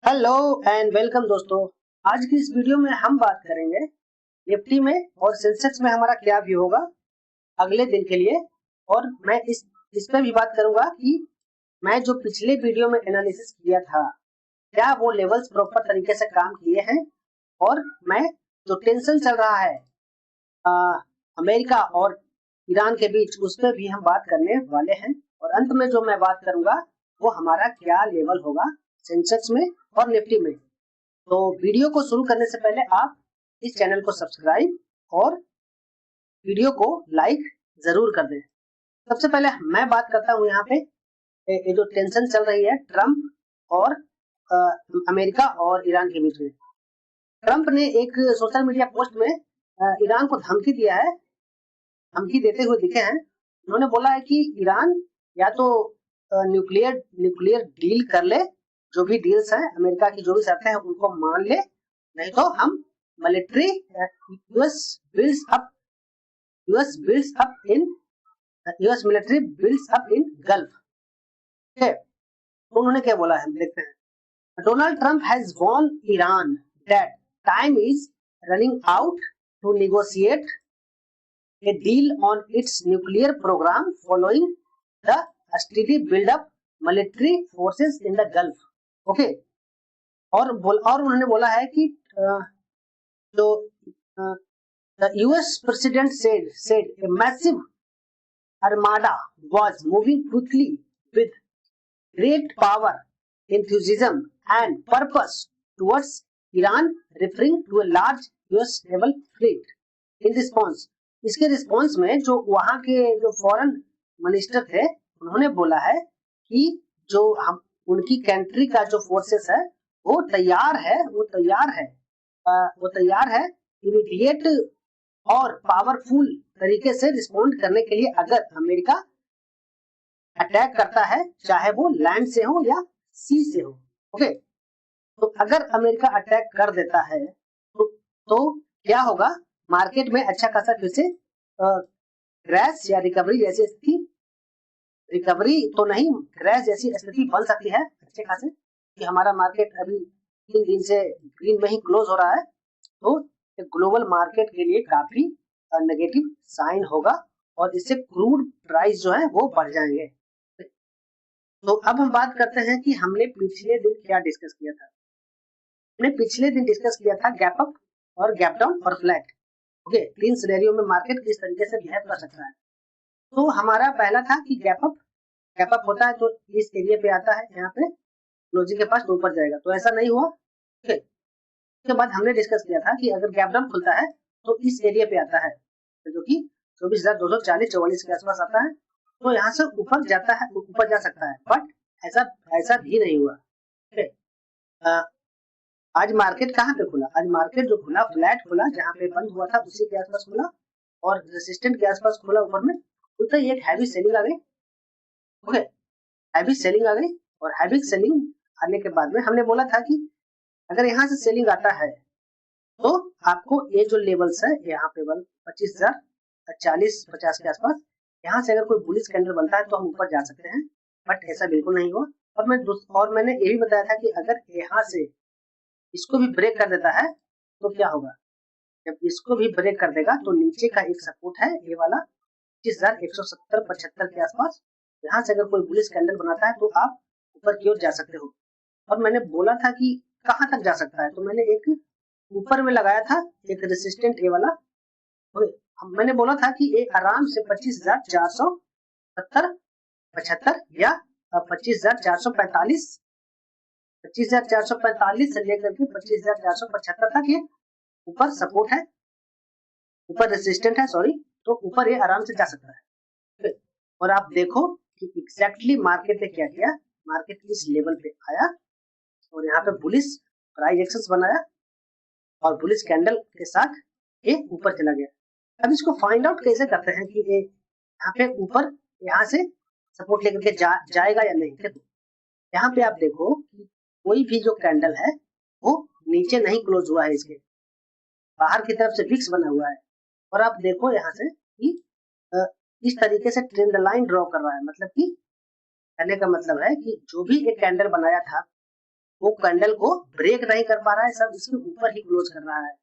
Hello and welcome दोस्तों। आज की इस वीडियो में हम बात करेंगे निफ्टी में और सेंसेक्स में हमारा क्या व्यू होगा अगले दिन के लिए। और मैं इस पे भी बात करूंगा कि मैं जो पिछले वीडियो में एनालिसिस किया था क्या वो लेवल्स प्रॉपर तरीके से काम किए हैं, और मैं जो टेंशन चल रहा है अमेरिका और ईरान के बीच उस पर भी हम बात करने वाले हैं। और अंत में जो मैं बात करूंगा वो हमारा क्या लेवल होगा सेंसेक्स में और निफ्टी में। तो वीडियो को शुरू करने से पहले आप इस चैनल को सब्सक्राइब और वीडियो को लाइक जरूर कर दें। सबसे पहले मैं बात करता हूँ यहाँ पे ये जो टेंशन चल रही है ट्रम्प और अमेरिका और ईरान के बीच में। ट्रम्प ने एक सोशल मीडिया पोस्ट में ईरान को धमकी दिया है, धमकी देते हुए दिखे हैं। उन्होंने बोला है कि ईरान या तो न्यूक्लियर डील कर ले, जो भी डील्स हैं अमेरिका की जो भी शर्तें हैं उनको मान ले, नहीं तो हम military US military builds up in Gulf. ठीक है, तो उन्होंने क्या बोला है देखते हैं। Donald Trump has warned Iran that time is running out to negotiate a deal on its nuclear program following the steady build-up military forces in the Gulf. Okay, और उन्होंने बोला है कि जो the US president said a massive armada was moving quickly with great power, enthusiasm and purpose towards Iran, referring to a large US naval fleet. In response, इसके response में जो वहां के जो फॉरेन मिनिस्टर थे उन्होंने बोला है कि जो हम उनकी कंट्री का जो फोर्सेस है वो तैयार है इमीडिएट और पावरफुल तरीके से रिस्पॉन्ड करने के लिए अगर अमेरिका अटैक करता है, चाहे वो लैंड से हो या सी से हो। ओके, तो अगर अमेरिका अटैक कर देता है तो क्या होगा, मार्केट में अच्छा खासा फिर से क्रैश या रिकवरी जैसी स्थिति, रिकवरी तो नहीं क्रैश जैसी स्थिति बन सकती है अच्छे खासे, कि हमारा मार्केट अभी 3 दिन से ग्रीन में ही क्लोज हो रहा है, तो ग्लोबल मार्केट के लिए काफी नेगेटिव साइन होगा और इससे क्रूड प्राइस जो है वो बढ़ जाएंगे। तो अब हम बात करते हैं कि हमने पिछले दिन क्या डिस्कस किया था। हमने पिछले दिन डिस्कस किया था गैप अप और गैप डाउन और फ्लैट। ओके, 3 सिनेरियो में मार्केट किस तरीके से बिहेव कर सकता है। तो हमारा पहला था कि गैप अप होता है तो इस एरिया पे आता है, यहाँ पे क्लोजिंग के पास तो ऊपर जाएगा, तो ऐसा नहीं हुआ। ओके, उसके बाद हमने डिस्कस किया था कि अगर गैप डाउन खुलता है तो इस एरिया पे आता है, तो जो कि 24,240-44 के आसपास आता है, तो यहाँ से ऊपर जाता है, ऊपर जा सकता है, बट ऐसा भी नहीं हुआ। ओके, आज मार्केट कहाँ पे खुला, आज मार्केट जो खुला फ्लैट खुला, जहाँ पे बंद हुआ था उसी के आसपास खुला और रेसिस्टेंट के आसपास खुला ऊपर में, तो एक हैवी सेलिंग आ गई। ओके, हैवी सेलिंग आ गई और हैवी सेलिंग आने के बाद में हमने बोला था कि अगर यहाँ से सेलिंग आता है तो आपको ये जो लेवल्स है यहाँ पे 25,040-50 के आसपास, यहाँ से अगर कोई बुलिश कैंडल बनता है तो हम ऊपर जा सकते हैं, बट ऐसा बिल्कुल नहीं हुआ। और मैंने ये भी बताया था कि अगर यहाँ से इसको भी ब्रेक कर देता है तो क्या होगा, जब इसको भी ब्रेक कर देगा तो नीचे का एक सपोर्ट है ये वाला 25,170-75 के आसपास, यहाँ से अगर कोई बुलिश कैंडल बनाता है तो आप ऊपर की ओर जा सकते हो। और मैंने बोला था कि कहाँ तक जा सकता है, तो मैंने एक ऊपर में लगाया था एक रेसिस्टेंट ये वाला। मैंने बोला था कि ये आराम से 25,470-75 या 25,445 से लेकर के 25,475 तक ये ऊपर सपोर्ट है, ऊपर रेसिस्टेंट है, सॉरी, तो ऊपर ये आराम से जा सकता है। और आप देखो कि एग्जैक्टली मार्केट ने क्या किया, मार्केट इस लेवल पे आया और यहाँ पे बुलिश प्राइस एक्शंस बनाया और बुलिश कैंडल के साथ ये ऊपर चला गया। अब इसको फाइंड आउट कैसे करते हैं कि ये यहाँ पे ऊपर यहाँ से सपोर्ट लेकर के जाएगा या नहीं। देखो यहाँ पे आप देखो कि कोई भी जो कैंडल है वो नीचे नहीं क्लोज हुआ है, इसके बाहर की तरफ से विक्स बना हुआ है, और आप देखो यहाँ से कि इस तरीके से ट्रेंड लाइन ड्रॉ कर रहा है, मतलब कि कहने का मतलब है कि जो भी एक कैंडल बनाया था वो कैंडल को ब्रेक नहीं कर पा रहा है, सब इसके ऊपर ही क्लोज कर रहा है।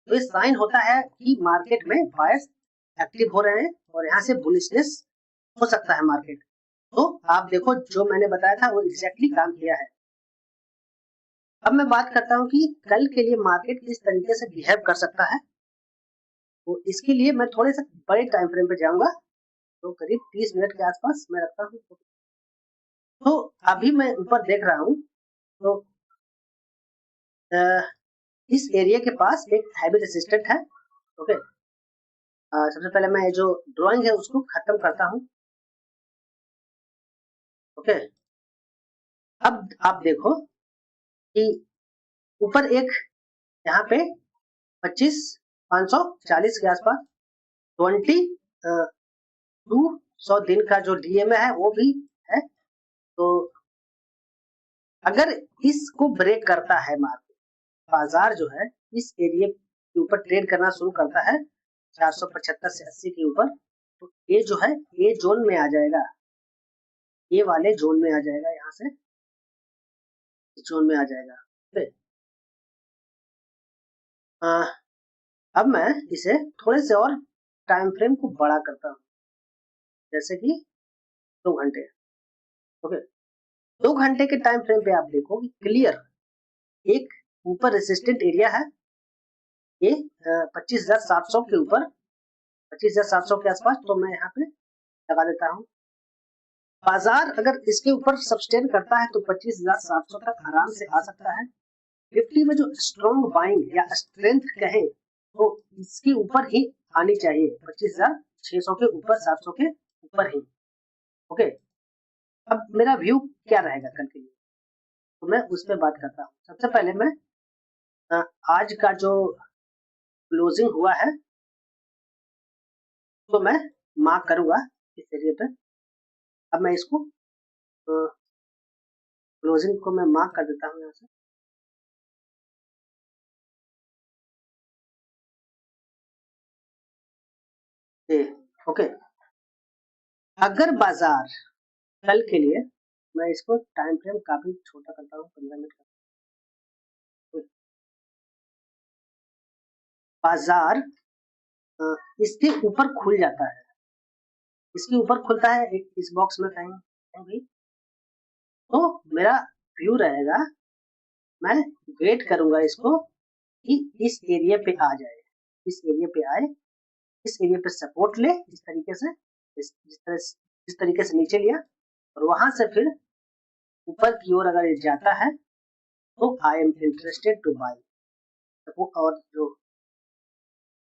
तो ये साइन होता है कि मार्केट में बायर्स एक्टिव हो रहे हैं और यहाँ से बुलिशनेस हो सकता है मार्केट। तो आप देखो जो मैंने बताया था वो एग्जैक्टली काम किया है। अब मैं बात करता हूँ कि कल के लिए मार्केट किस तरीके से बिहेव कर सकता है। तो इसके लिए मैं थोड़े से बड़े टाइम फ्रेम पे जाऊंगा, तो करीब 30 मिनट के आसपास मैं रखता हूँ। तो अभी मैं ऊपर देख रहा हूँ, तो इस एरिया के पास एक हैवी रेजिस्टेंट है। ओके, सबसे पहले मैं जो ड्राइंग है उसको खत्म करता हूँ। ओके, अब आप देखो कि ऊपर एक यहाँ पे 25,540 के आसपास 200 दिन का जो डीएमए है वो भी है। तो अगर इसको ब्रेक करता है मार्केट, बाजार जो है इस एरिया के ऊपर ट्रेड करना शुरू करता है 475 से 80 के ऊपर, तो ये जो है ये जोन में आ जाएगा, ये वाले जोन में आ जाएगा, यहाँ से जोन में आ जाएगा। अब मैं इसे थोड़े से और टाइम फ्रेम को बड़ा करता हूँ, जैसे कि 2 घंटे। ओके, 2 घंटे के टाइम फ्रेम पे आप देखो कि क्लियर एक ऊपर रेसिस्टेंट एरिया है, ये 25,700 के ऊपर, 25,700 के आसपास। तो मैं यहाँ पे लगा देता हूँ। बाजार अगर इसके ऊपर सस्टेन करता है तो 25,700 तक आराम से आ सकता है। निफ्टी में जो स्ट्रॉन्ग बाइंग या स्ट्रेंथ कहें तो इसके ऊपर ही आनी चाहिए, 25,600 के ऊपर, 700 के ऊपर ही। ओके, अब मेरा व्यू क्या रहेगा कल के लिए, तो मैं उस पर बात करता हूँ। सबसे पहले मैं आज का जो क्लोजिंग हुआ है तो मैं मार्क करूंगा इस एरिया पे। अब मैं इसको क्लोजिंग को मैं मार्क कर देता हूँ यहाँ से। ओके, अगर बाजार कल के लिए, मैं इसको टाइम फ्रेम काफी छोटा करता हूँ, 15 मिनट का। बाजार इसके ऊपर खुल जाता है, इसके ऊपर खुलता है एक इस बॉक्स में कहीं, तो मेरा व्यू रहेगा, मैं वेट करूंगा इसको कि इस एरिया पे आ जाए, इस एरिया पे आए, इस एरिया पे सपोर्ट ले, इस तरीके से, जिस तरीके से नीचे लिया, और वहां से फिर ऊपर की ओर अगर ये जाता है तो I am interested to buy.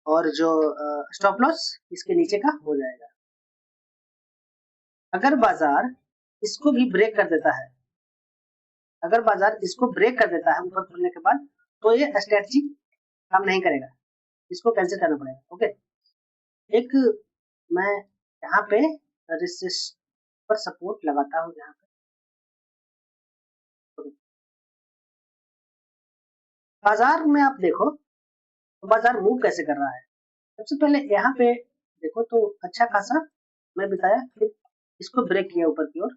और जो स्टॉप लॉस इसके नीचे का हो जाएगा। अगर बाजार इसको भी ब्रेक कर देता है, अगर बाजार इसको ब्रेक कर देता है ऊपर खुलने के बाद, तो ये स्ट्रेटजी काम नहीं करेगा, इसको कैंसिल करना पड़ेगा। ओके, एक मैं यहाँ पे रेसिस्ट पर सपोर्ट लगाता हूँ यहाँ पे। बाजार में आप देखो तो बाजार मूव कैसे कर रहा है। सबसे पहले यहाँ पे देखो तो अच्छा खासा मैं बताया, फिर इसको ब्रेक किया ऊपर की ओर,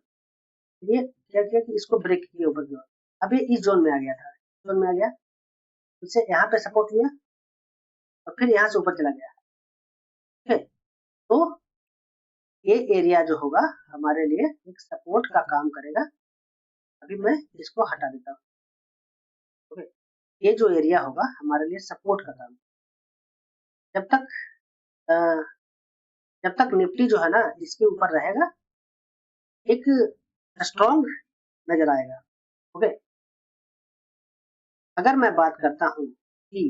ये क्या किया कि इसको ब्रेक किया ऊपर की ओर, अब ये इस जोन में आ गया था, जोन में आ गया, इससे यहाँ पे सपोर्ट लिया और फिर यहाँ से ऊपर चला गया। ठीक है, तो ये एरिया जो होगा हमारे लिए एक सपोर्ट का काम करेगा। अभी मैं इसको हटा देता हूँ। ओके, ये जो एरिया होगा हमारे लिए सपोर्ट का काम, जब तक जब तक निफ्टी जो है ना इसके ऊपर रहेगा, एक स्ट्रॉन्ग नजर आएगा। ओके, अगर मैं बात करता हूँ कि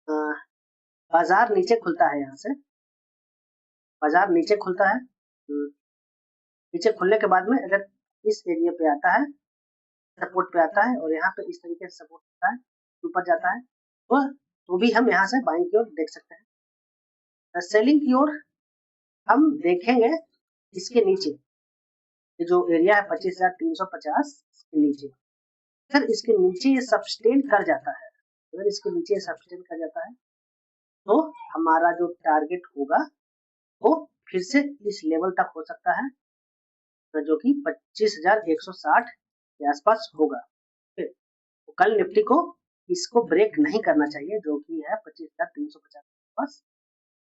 बाजार नीचे खुलता है, यहाँ से बाजार नीचे खुलता है, नीचे खुलने के बाद में अगर इस एरिया पे आता है, सपोर्ट पे आता है, और यहाँ पे इस तरीके से सपोर्ट होता है, ऊपर जाता है, तो भी हम यहाँ से बाइंग की ओर देख सकते हैं। सेलिंग की ओर हम देखेंगे इसके नीचे, ये जो एरिया है 25,350 के नीचे, अगर इसके नीचे ये सब्सटेन कर जाता है, अगर इसके नीचे सब्सटेन कर जाता है तो हमारा जो टारगेट होगा वो फिर से इस लेवल तक हो सकता है, जो कि 25,160 के आसपास होगा। कल निफ्टी को इसको ब्रेक नहीं करना चाहिए, जो कि है 25,350 बस।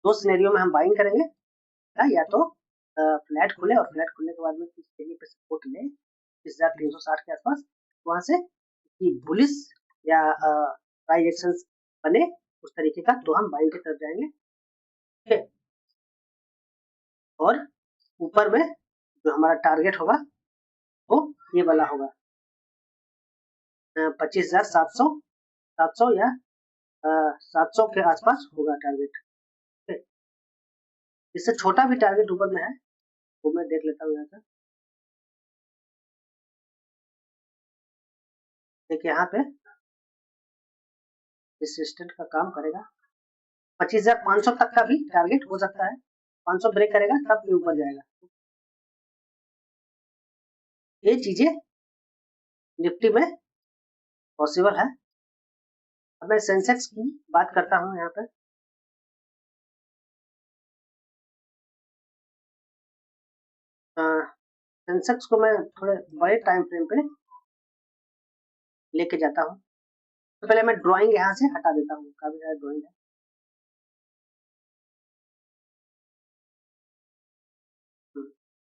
दो सिनेरियो में हम बाइंग करेंगे, या तो फ्लैट खुले और फ्लैट खुलने के बाद में किस एरिया पे सपोर्ट ले 25,360 के आसपास, वहां से बुलिश या प्राइस एक्शन बने उस तरीके का, तो हम बाइंग की तरफ जाएंगे। और ऊपर में जो हमारा टारगेट होगा वो ये वाला होगा 25,700 या 700 के आसपास होगा टारगेट। इससे छोटा भी टारगेट ऊपर में है, वो मैं देख लेता हूँ यहाँ से। देखिए यहाँ पे रेजिस्टेंट का काम करेगा, 25,500 तक का भी टारगेट हो सकता है। 500 ब्रेक करेगा तब ये ऊपर जाएगा। ये चीजें निफ्टी में पॉसिबल है। अब मैं सेंसेक्स की बात करता हूँ यहाँ पे। सेंसेक्स को मैं थोड़े बड़े टाइम फ्रेम पे लेके जाता हूँ। तो पहले मैं ड्राइंग यहाँ से हटा देता हूँ, काफी सारा ड्राइंग है।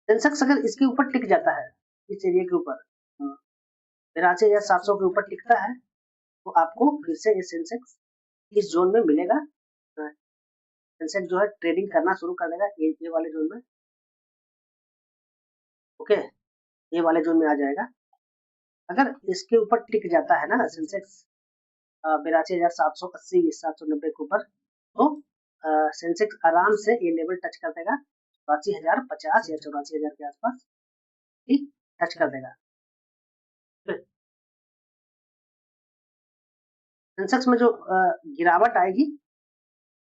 सेंसेक्स अगर इसके ऊपर टिक जाता है, इस एरिया के ऊपर 83,700 के ऊपर टिकता है, तो आपको फिर से ये सेंसेक्स इस जोन में मिलेगा। सेंसेक्स जो है ट्रेडिंग करना शुरू कर देगा ये वाले जोन में। ओके, ये वाले जोन में आ जाएगा। अगर इसके ऊपर टिक जाता है ना सेंसेक्स 82,780 790 के ऊपर, तो सेंसेक्स आराम से ये लेवल टच कर देगा 84,050 या 84,000 के आसपास ठीक टच कर देगा। सेंसेक्स में जो गिरावट आएगी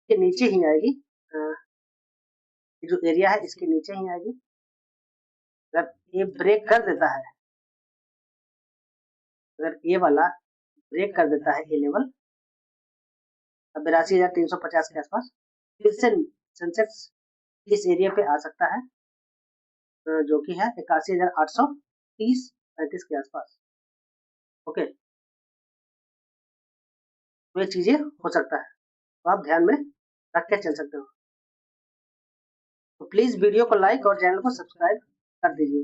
ये नीचे ही आएगी, जो एरिया है इसके नीचे ही आएगी। अगर ये ब्रेक कर देता है, अगर ये वाला ब्रेक कर देता है ये लेवल 82,350 के आसपास, फिर से सेंसेक्स इस एरिया पे आ सकता है, जो कि है 81,830-35 के आसपास। ओके, तो ये चीजें हो सकता है, तो आप ध्यान में रख के चल सकते हो। तो प्लीज वीडियो को लाइक और चैनल को सब्सक्राइब कर दीजिए।